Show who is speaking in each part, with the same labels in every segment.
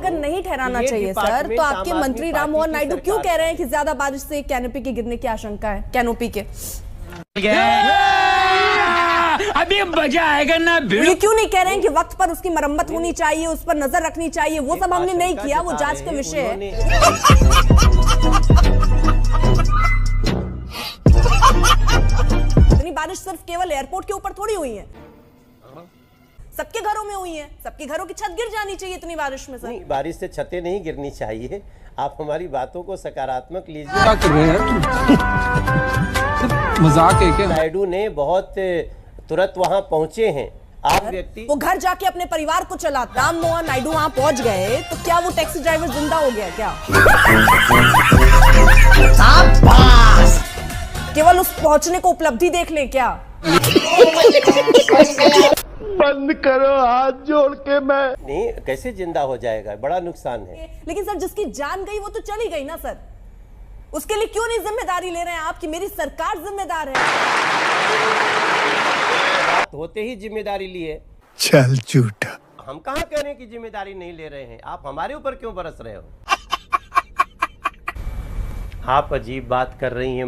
Speaker 1: अगर नहीं ठहराना चाहिए सर, तो आपके मंत्री राम मोहन नायडू क्यों कह रहे हैं कि ज्यादा बारिश से कैनोपी के गिरने की आशंका है? कैनोपी के
Speaker 2: अभी मजा आएगा ना।
Speaker 1: ये क्यों नहीं कह रहे हैं कि वक्त पर उसकी मरम्मत होनी चाहिए, उस पर नजर रखनी चाहिए? वो सब हमने नहीं किया, वो जांच का विषय है। इतनी बारिश सिर्फ केवल एयरपोर्ट के ऊपर थोड़ी हुई है, सबके घरों में हुई है। सबके घरों की छत गिर जानी चाहिए इतनी बारिश में। सर
Speaker 3: बारिश से छतें नहीं गिरनी चाहिए। आप हमारी बातों को सकारात्मक लीजिए।
Speaker 4: क्या कर रहे हैं? मजाक है क्या?
Speaker 3: नायडू ने बहुत तुरंत वहां पहुंचे हैं। आप व्यक्ति
Speaker 1: वो घर जाके अपने परिवार को चलाते। राम मोहन नायडू वहां पहुंच गए तो क्या वो टैक्सी ड्राइवर जिंदा हो गया क्या? केवल उस पहुंचने को उपलब्धि देख लें क्या?
Speaker 5: बंद करो, हाथ जोड़ के। मैं
Speaker 3: नहीं, कैसे जिंदा हो जाएगा? बड़ा नुकसान है।
Speaker 1: लेकिन सर जिसकी जान गई वो तो चली गई ना सर, उसके लिए क्यों नहीं जिम्मेदारी ले रहे हैं आप कि मेरी सरकार जिम्मेदार है?
Speaker 3: बात होते ही जिम्मेदारी लिए।
Speaker 5: चल झूठा।
Speaker 3: हम कहाँ कह रहे हैं कि जिम्मेदारी नहीं ले रहे हैं? आप हमारे ऊपर क्यों बरस रहे हो? आप अजीब बात कर रही हैं।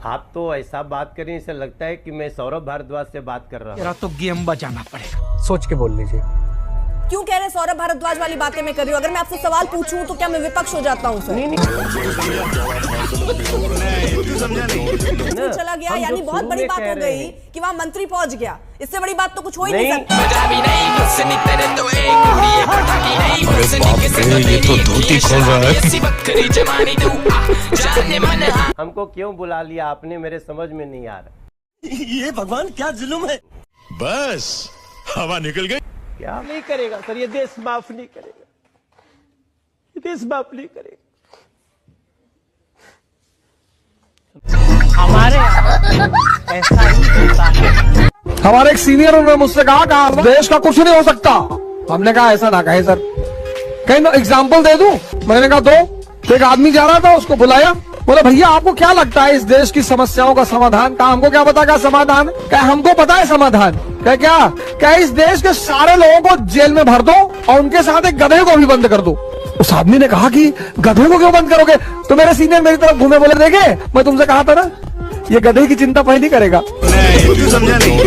Speaker 3: आप तो ऐसा बात कर रही हैं, ऐसा लगता है कि मैं सौरभ भारद्वाज से बात कर रहा हूँ।
Speaker 2: तेरा तो गेम बजाना पड़ेगा।
Speaker 4: सोच के बोल लीजिए।
Speaker 1: क्यों कह रहे हैं सौरभ भारद्वाज वाली बातें मैं कर रही हूँ? अगर मैं आपसे सवाल पूछूं तो क्या मैं विपक्ष हो जाता हूँ सर? नहीं चला गया यानी बहुत बड़ी बात हो गई कि वहाँ मंत्री पहुंच गया। इससे बड़ी बात तो कुछ हो ही नहीं सकती।
Speaker 5: ये तो धोती खोल रहा है।
Speaker 3: हमको क्यों बुला लिया आपने? मेरे समझ में नहीं आ रहा।
Speaker 5: ये भगवान क्या जुल्म है। बस हवा निकल गई।
Speaker 3: क्या नहीं करेगा सर? ये देश माफ नहीं करेगा। ये देश माफ नहीं करेगा।
Speaker 2: हमारे ऐसा ही होता है।
Speaker 4: हमारे एक सीनियर ने मुझसे कहा देश का कुछ नहीं हो सकता। हमने कहा ऐसा ना कहे सर, कहीं एग्जाम्पल दे दूं? मैंने कहा दो। तो एक आदमी जा रहा था, उसको बुलाया, बोला भैया आपको क्या लगता है इस देश की समस्याओं का समाधान? कहा हमको क्या पता क्या समाधान? क्या हमको पता है समाधान? क्या इस देश के सारे लोगों को जेल में भर दो और उनके साथ एक गधे को भी बंद कर दो। उस आदमी ने कहा कि गधे को क्यों बंद करोगे? तो मेरे सीनियर मेरी तरफ घूमे, बोले देखे मैं तुमसे कहा था ना, ये गधे की चिंता पहले नहीं करेगा।
Speaker 5: नहीं, तू समझा नहीं।